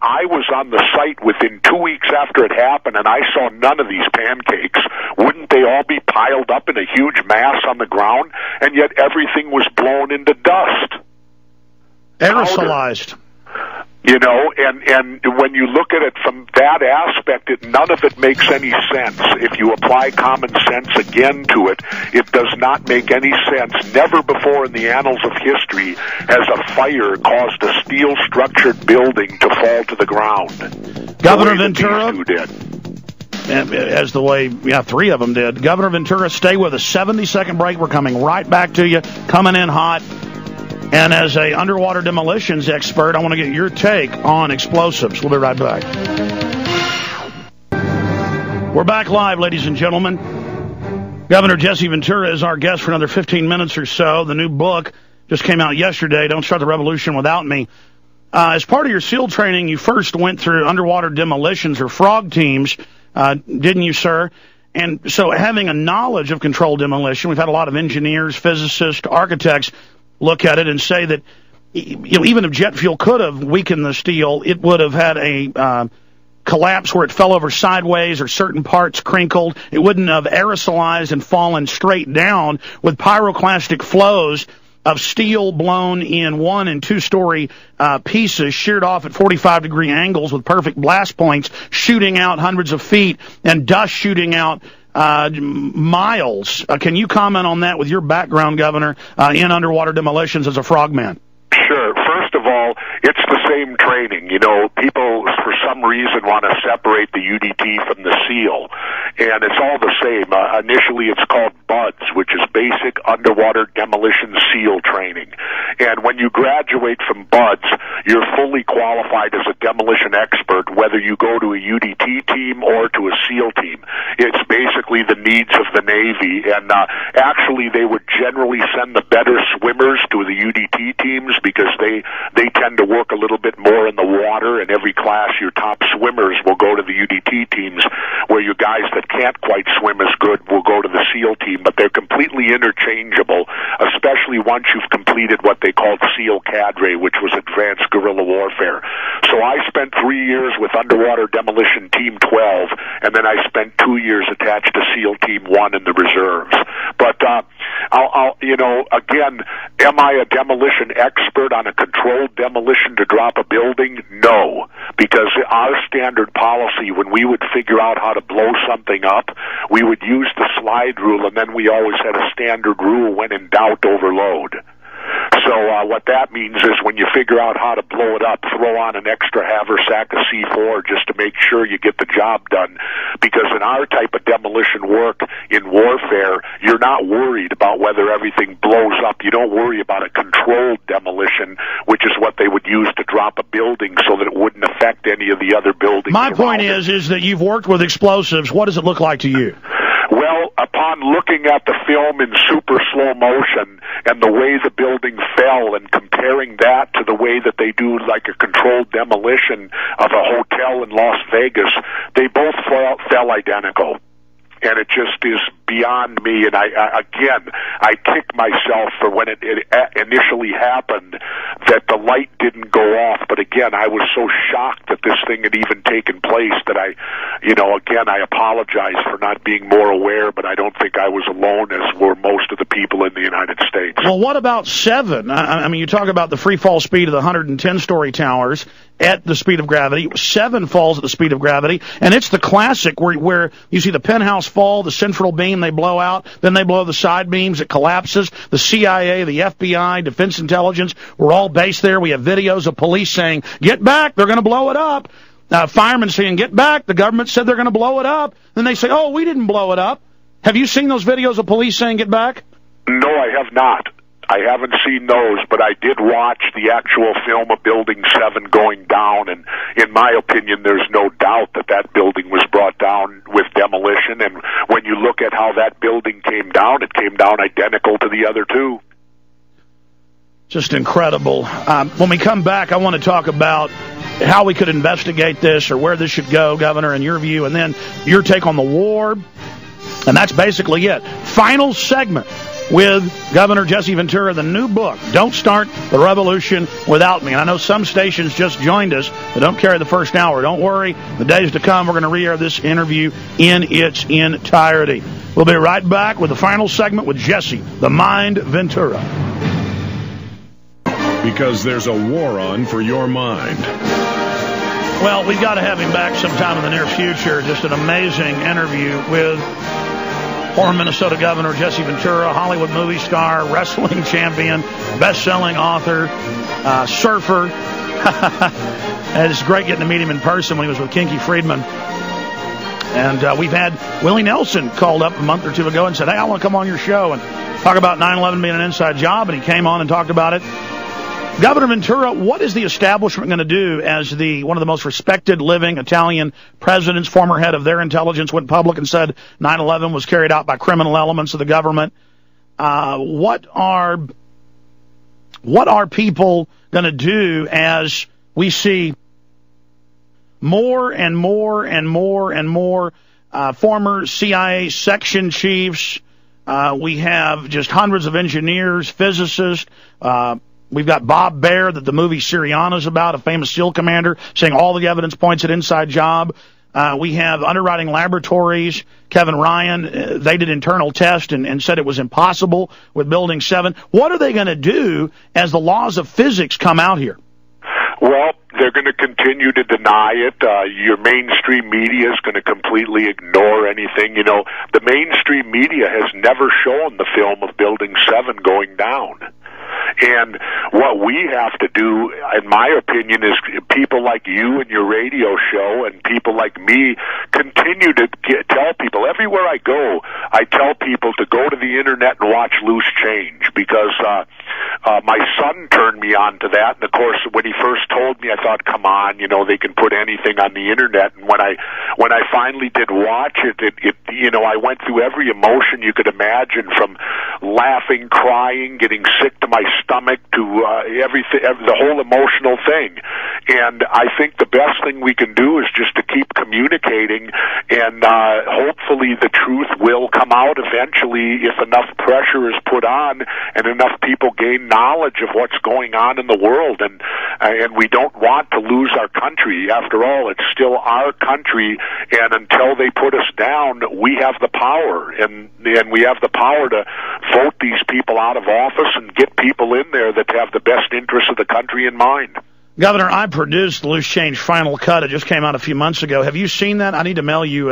I was on the site within 2 weeks after it happened, and I saw none of these pancakes. Wouldn't they all be piled up in a huge mass on the ground? And yet everything was blown into dust. Aerosolized. You know, and when you look at it from that aspect, none of it makes any sense. If you apply common sense again to it, it does not make any sense. Never before in the annals of history has a fire caused a steel-structured building to fall to the ground. Governor Ventura, these two did. As the way, three of them did. Governor Ventura, stay with us. 70-second break. We're coming right back to you, coming in hot. And as a underwater demolitions expert, I want to get your take on explosives. We'll be right back. We're back live, ladies and gentlemen. Governor Jesse Ventura is our guest for another 15 minutes or so. The new book just came out yesterday, Don't Start the Revolution Without Me. As part of your SEAL training, you first went through underwater demolitions or frog teams, didn't you, sir? And so having a knowledge of controlled demolition, we've had a lot of engineers, physicists, architects look at it and say that even if jet fuel could have weakened the steel, it would have had a collapse where it fell over sideways or certain parts crinkled. It wouldn't have aerosolized and fallen straight down with pyroclastic flows of steel blown in 1- and 2-story pieces, sheared off at 45-degree angles with perfect blast points, shooting out hundreds of feet, and dust shooting out miles. Can you comment on that with your background, Governor, in underwater demolitions as a frogman? Sure. First of all, it's the same training. You know, people, for some reason, want to separate the UDT from the SEAL, and it's all the same. Initially, it's called BUDS, which is Basic Underwater Demolition SEAL Training. And when you graduate from BUDS, you're fully qualified as a demolition expert, whether you go to a UDT team or to a SEAL team. It's basically the needs of the Navy, and actually, they would generally send the better swimmers to the UDT teams because they tend to work a little bit more in the water. In every class, your top swimmers will go to the UDT teams, where your guys that can't quite swim as good will go to the SEAL team, but they're completely interchangeable, especially once you've completed what they called SEAL Cadre, which was Advanced Guerrilla Warfare. So I spent 3 years with Underwater Demolition Team 12, and then I spent 2 years attached to SEAL Team 1 in the reserves. But again, am I a demolition expert on a controlled demolition to drop a building? No, because our standard policy, when we would figure out how to blow something up, we would use the slide rule, and then we always had a standard rule: when in doubt, overload. So what that means is when you figure out how to blow it up, throw on an extra haversack of C4 just to make sure you get the job done. Because in our type of demolition work in warfare, you're not worried about whether everything blows up. You don't worry about a controlled demolition, which is what they would use to drop a building so that it wouldn't affect any of the other buildings. My point is that you've worked with explosives. What does it look like to you? Well, upon looking at the film in super slow motion and the way the building fell and comparing that to the way that they do like a controlled demolition of a hotel in Las Vegas, they both fell identical. And it just is beyond me. And I kick myself for when it initially happened that the light didn't go off. But again, I was so shocked that this thing had even taken place that I apologize for not being more aware, but I don't think I was alone, as were most of the people in the United States. Well, what about 7? I mean, you talk about the free fall speed of the 110-story towers at the speed of gravity. 7 falls at the speed of gravity, and it's the classic where you see the penthouse fall, the central beam they blow out, then they blow the side beams, it collapses. The CIA, the FBI, Defense Intelligence, we're all based there. We have videos of police saying, "Get back, they're going to blow it up." Firemen saying, "Get back, the government said they're going to blow it up." Then they say, "Oh, we didn't blow it up." Have you seen those videos of police saying, "Get back"? No, I have not. I haven't seen those, but I did watch the actual film of Building 7 going down, and in my opinion, there's no doubt that that building was brought down with demolition, and when you look at how that building came down, it came down identical to the other two. Just incredible. When we come back, I want to talk about how we could investigate this or where this should go, Governor, in your view, and then your take on the war, and that's basically it. Final segment. with Governor Jesse Ventura, the new book, Don't Start the Revolution Without Me. And I know some stations just joined us that don't carry the first hour. Don't worry. The days to come, we're going to re-air this interview in its entirety. We'll be right back with the final segment with Jesse, the Mind Ventura. Because there's a war on for your mind. Well, we've got to have him back sometime in the near future. Just an amazing interview with former Minnesota Governor Jesse Ventura, Hollywood movie star, wrestling champion, best-selling author, surfer. And it's great getting to meet him in person when he was with Kinky Friedman. And we've had Willie Nelson called up a month or two ago and said, hey, I want to come on your show and talk about 9/11 being an inside job. And he came on and talked about it. Governor Ventura, what is the establishment going to do as one of the most respected living Italian presidents? Former head of their intelligence went public and said 9/11 was carried out by criminal elements of the government. What are people going to do as we see more and more and more and more former CIA section chiefs? We have just hundreds of engineers, physicists. We've got Bob Baer, that the movie Syriana's about, a famous SEAL commander, saying all the evidence points at inside job. We have underwriting laboratories. Kevin Ryan, they did internal tests and said it was impossible with Building 7. What are they going to do as the laws of physics come out here? Well, they're going to continue to deny it. Your mainstream media is going to completely ignore anything. You know, the mainstream media has never shown the film of Building 7 going down. And what we have to do, in my opinion, is people like you and your radio show and people like me continue to tell people. Everywhere I go, I tell people to go to the Internet and watch Loose Change, because my son turned me on to that. And, of course, when he first told me, I thought, come on, you know, they can put anything on the Internet. And when I finally did watch it, you know, I went through every emotion you could imagine, from laughing, crying, getting sick to my stomach, to everything, the whole emotional thing. And I think the best thing we can do is just to keep communicating, and hopefully the truth will come out eventually if enough pressure is put on and enough people gain knowledge of what's going on in the world. And we don't want to lose our country. After all, it's still our country, and until they put us down, we have the power, and we have the power to vote these people out of office and get people in there that have the best interests of the country in mind. Governor, I produced the Loose Change Final Cut. It just came out a few months ago. Have you seen that? I need to mail you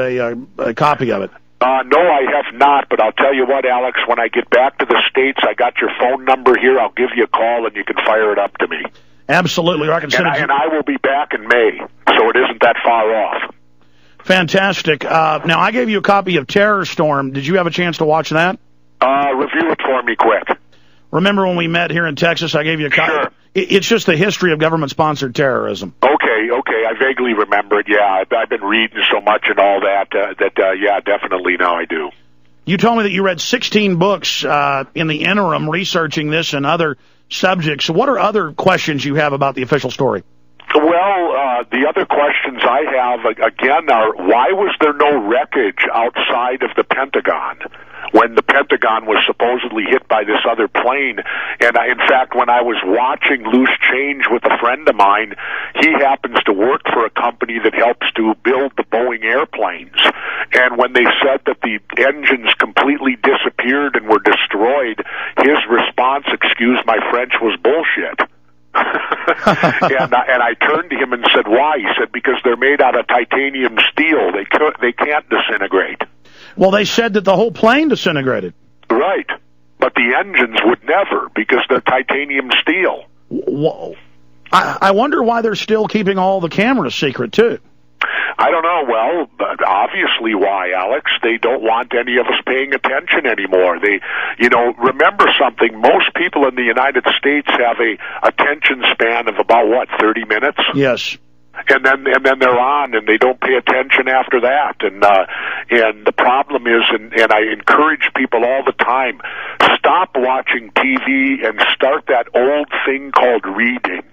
a copy of it. No, I have not, but I'll tell you what, Alex, when I get back to the States, I got your phone number here. I'll give you a call, and you can fire it up to me. Absolutely. Or I can send and I will be back in May, so it isn't that far off. Fantastic. Now, I gave you a copy of Terror Storm. Did you have a chance to watch that? Review it for me quick. Remember when we met here in Texas, I gave you a copy? Sure. It's just the history of government-sponsored terrorism. Okay. I vaguely remember it. Yeah, I've been reading so much and all that, yeah, definitely now I do. You told me that you read 16 books in the interim researching this and other subjects. What are other questions you have about the official story? Well, the other questions I have, again, are why was there no wreckage outside of the Pentagon when the Pentagon was supposedly hit by this other plane? And in fact, when I was watching Loose Change with a friend of mine, he happens to work for a company that helps to build the Boeing airplanes. And when they said that the engines completely disappeared and were destroyed, his response, excuse my French, was bullshit. and I turned to him and said, why? He said, because they're made out of titanium steel. They can't disintegrate. Well, they said that the whole plane disintegrated. Right. But the engines would never, because they're titanium steel. Well, I wonder why they're still keeping all the cameras secret, too. I don't know. Well, obviously why, Alex? They don't want any of us paying attention anymore. Remember something. Most people in the United States have a attention span of about, 30 minutes? Yes. And then they're on, and they don't pay attention after that. And the problem is, and I encourage people all the time, stop watching TV and start that old thing called reading.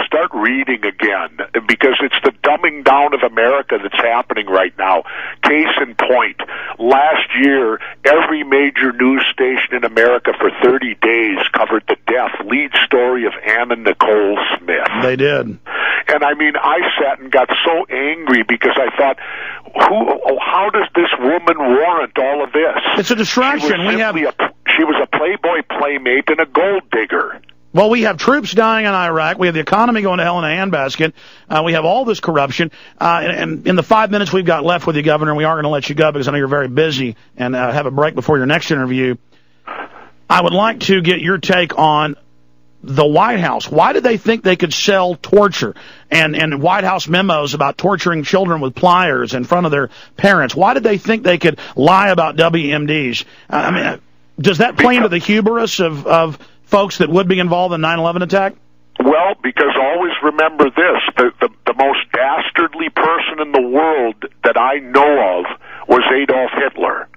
Start reading again, because it's the dumbing down of America that's happening right now. Case in point, last year, every major news station in America for 30 days covered the lead story of Anna Nicole Smith. They did. And I mean, I sat and got so angry because I thought, how does this woman warrant all of this? It's a distraction. She was a Playboy playmate and a gold digger. Well, we have troops dying in Iraq. We have the economy going to hell in a handbasket. We have all this corruption. And in the 5 minutes we've got left with you, Governor, we are going to let you go because I know you're very busy and have a break before your next interview. I would like to get your take on the White House. Why did they think they could sell torture and White House memos about torturing children with pliers in front of their parents? Why did they think they could lie about WMDs? I mean, does that play into the hubris of folks that would be involved in the 9/11 attack? Well, because always remember this, the most dastardly person in the world that I know of was Adolf Hitler.